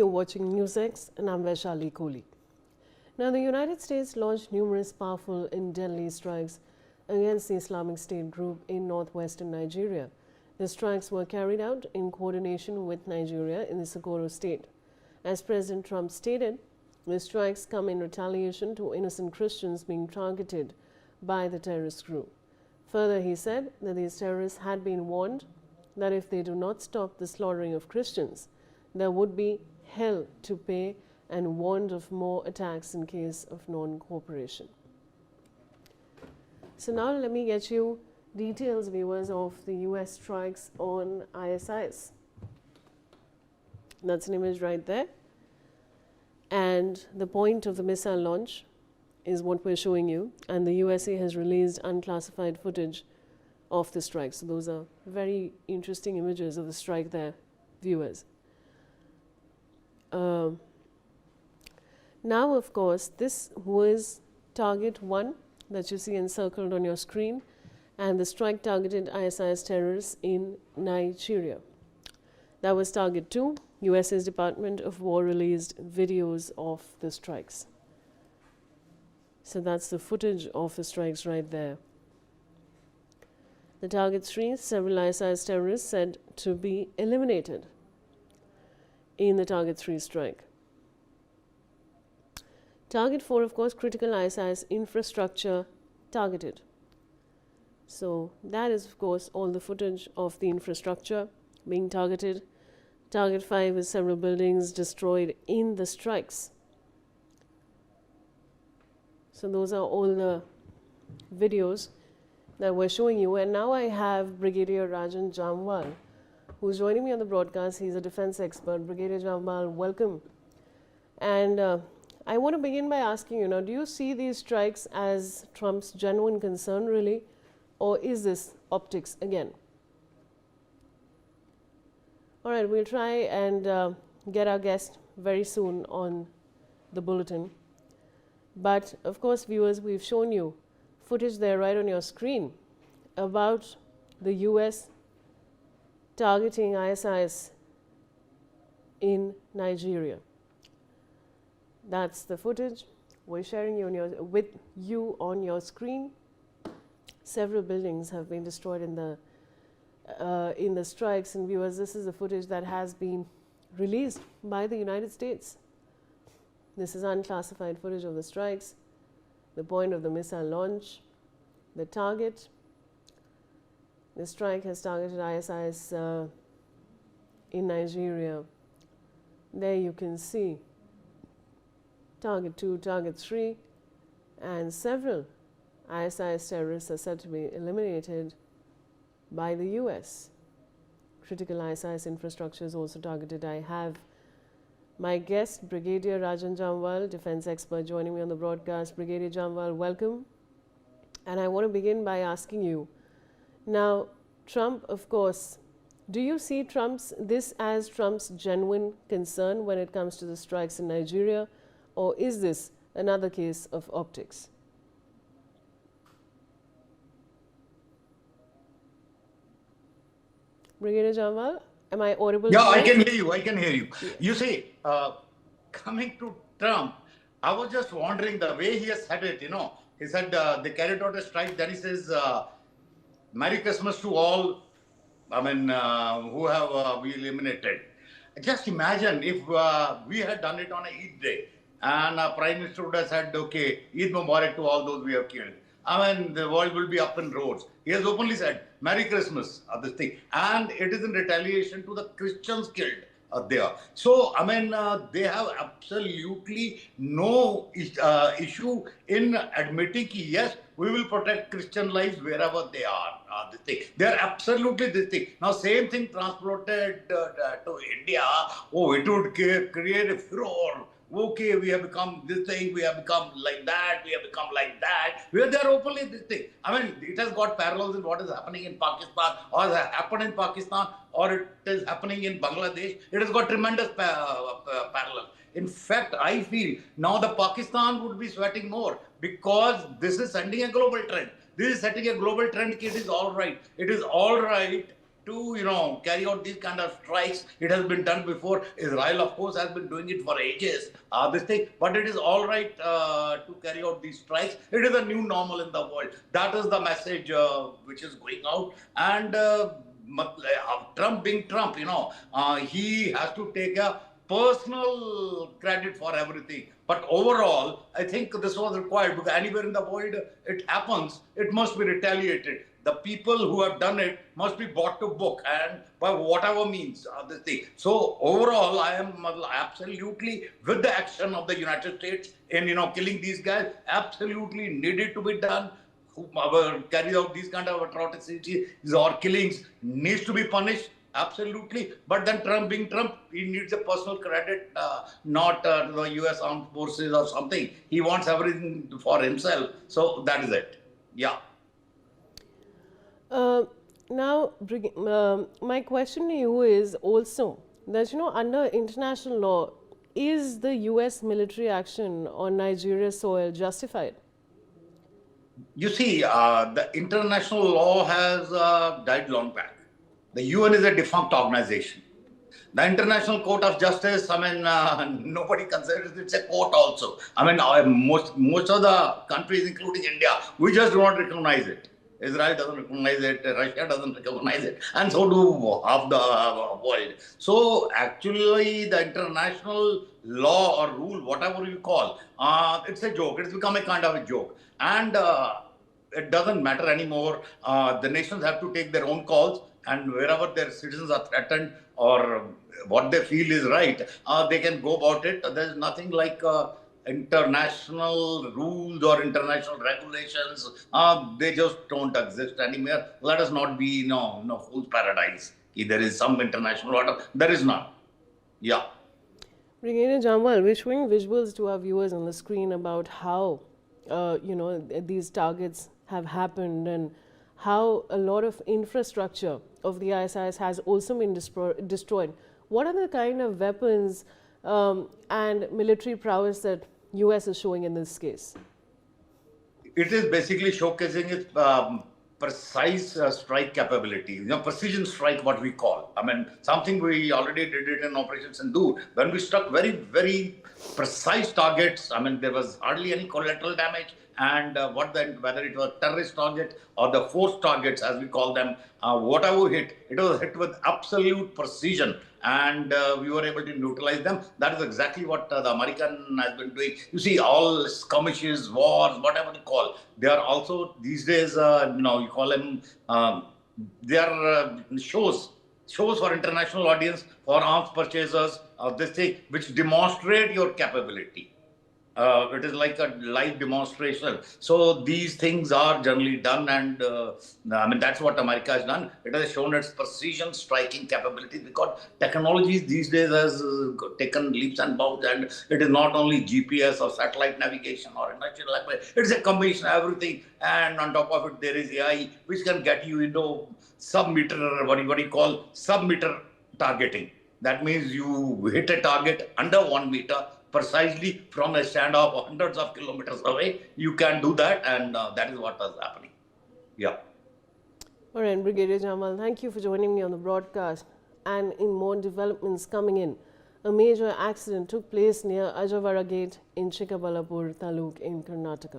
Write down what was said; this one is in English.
watching NewsX and I'm Vaishali Kohli. Now, the United States launched numerous powerful and deadly strikes against the Islamic State group in northwestern Nigeria. The strikes were carried out in coordination with Nigeria in the Sokoto State. As President Trump stated, the strikes come in retaliation to innocent Christians being targeted by the terrorist group. Further, he said that these terrorists had been warned that if they do not stop the slaughtering of Christians, there would be hell to pay, and warned of more attacks in case of non-cooperation. So now let me get you details, viewers, of the US strikes on ISIS. That's an image right there. And the point of the missile launch is what we're showing you. And the USA has released unclassified footage of the strike. So those are very interesting images of the strike there, viewers. Now, of course, this was target 1 that you see encircled on your screen, and the strike targeted ISIS terrorists in Nigeria. That was target 2. USA's Department of War released videos of the strikes. So that's the footage of the strikes right there. The target 3, several ISIS terrorists said to be eliminated in the target 3 strike. Target 4, of course, critical ISIS infrastructure targeted. So that is, of course, all the footage of the infrastructure being targeted. Target 5 is several buildings destroyed in the strikes. So those are all the videos that we're showing you. And now I have Brigadier Rajan Jamwal, who's joining me on the broadcast. He's a defense expert. Brigadier Jamwal, welcome. And I want to begin by asking you now, do you see these strikes as Trump's genuine concern, really, or is this optics again? All right, we'll try and get our guest very soon on the bulletin. But, of course, viewers, we've shown you footage there right on your screen about the US targeting ISIS in Nigeria. That's the footage we're sharing with you on your screen. Several buildings have been destroyed in the strikes, and viewers, this is the footage that has been released by the United States. This is unclassified footage of the strikes, the point of the missile launch, the target. The strike has targeted ISIS in Nigeria. There you can see target 2, target 3, and several ISIS terrorists are said to be eliminated by the US. Critical ISIS infrastructure is also targeted. I have my guest, Brigadier Rajan Jamwal, defense expert, joining me on the broadcast. Brigadier Jamwal, welcome. And I want to begin by asking you, now, Trump, of course, do you see this as Trump's genuine concern when it comes to the strikes in Nigeria, or is this another case of optics? Brigadier Jamwal, am I audible? Yeah, I can hear you. I can hear you. Yeah. You see, coming to Trump, I was just wondering the way he has said it, he said they carried out a strike, then he says, Merry Christmas to all, who have we eliminated. Just imagine if we had done it on a Eid day, and Prime Minister would have said, okay, Eid Mubarak to all those we have killed. The world will be up in roads. He has openly said, Merry Christmas, this thing. And it is in retaliation to the Christians killed there. So, they have absolutely no issue in admitting, yes, we will protect Christian lives wherever they are. This thing. They are absolutely this thing. Now, same thing transported to India. Oh, it would create a furor. Okay, we have become this thing, we have become like that, we have become like that. Where they are openly this thing. It has got parallels in what is happening in Pakistan, or has happened in Pakistan, or it is happening in Bangladesh. It has got tremendous parallel. In fact, I feel now the Pakistan would be sweating more, because this is sending a global trend. This is setting a global trend. It is all right. It is all right to, carry out these kind of strikes. It has been done before. Israel, of course, has been doing it for ages, this thing. But it is all right to carry out these strikes. It is a new normal in the world. That is the message which is going out. And Trump being Trump, he has to take a personal credit for everything. But overall, I think this was required because anywhere in the world it happens, it must be retaliated. The people who have done it must be brought to book and by whatever means this thing. So overall, I am absolutely with the action of the United States in killing these guys. Absolutely needed to be done. Whoever carries out these kind of atrocities or killings needs to be punished. Absolutely. But then Trump being Trump, he needs a personal credit, not the US Armed Forces or something. He wants everything for himself. So that is it. Yeah. Now, my question to you is also that, under international law, is the US military action on Nigeria's soil justified? You see, the international law has died long back. The UN is a defunct organization. The International Court of Justice, nobody considers it's a court also. Most of the countries, including India, we just do not recognize it. Israel doesn't recognize it, Russia doesn't recognize it, and so do half the world. So actually, the international law or rule, whatever you call, it's a joke. It's become a kind of a joke. And it doesn't matter anymore. The nations have to take their own calls, and wherever their citizens are threatened or what they feel is right, they can go about it. There's nothing like international rules or international regulations. They just don't exist anymore. Let us not be, fool's paradise. If there is some international order, there is none. Yeah. Brigadier Jamal, we're showing visuals to our viewers on the screen about how, these targets have happened and how a lot of infrastructure of the ISIS has also been destroyed. What are the kind of weapons and military prowess that US is showing in this case? It is basically showcasing its precise strike capability, precision strike, what we call. Something we already did it in Operation Sindoor. When we struck very, very precise targets, there was hardly any collateral damage. And whether it was terrorist target or the force targets, as we call them, whatever hit, it was hit with absolute precision. And we were able to neutralize them. That is exactly what the American has been doing. You see, all skirmishes, wars, whatever you call, they are also these days, you call them, they are shows for international audience, for arms purchasers, this thing, which demonstrate your capability. It is like a live demonstration. So these things are generally done, and that's what America has done. It has shown its precision striking capabilities because technology these days has taken leaps and bounds, and it is not only GPS or satellite navigation or industrial language. It's a combination of everything, and on top of it there is AI, which can get you into sub-meter, what you call sub-meter targeting. That means you hit a target under 1 meter precisely from a standoff hundreds of kilometers away. You can do that, and that is what is happening. Yeah. All right, Brigadier Jamal, thank you for joining me on the broadcast. And in more developments coming in, a major accident took place near Ajavara Gate in Chikkabalapur Taluk in Karnataka.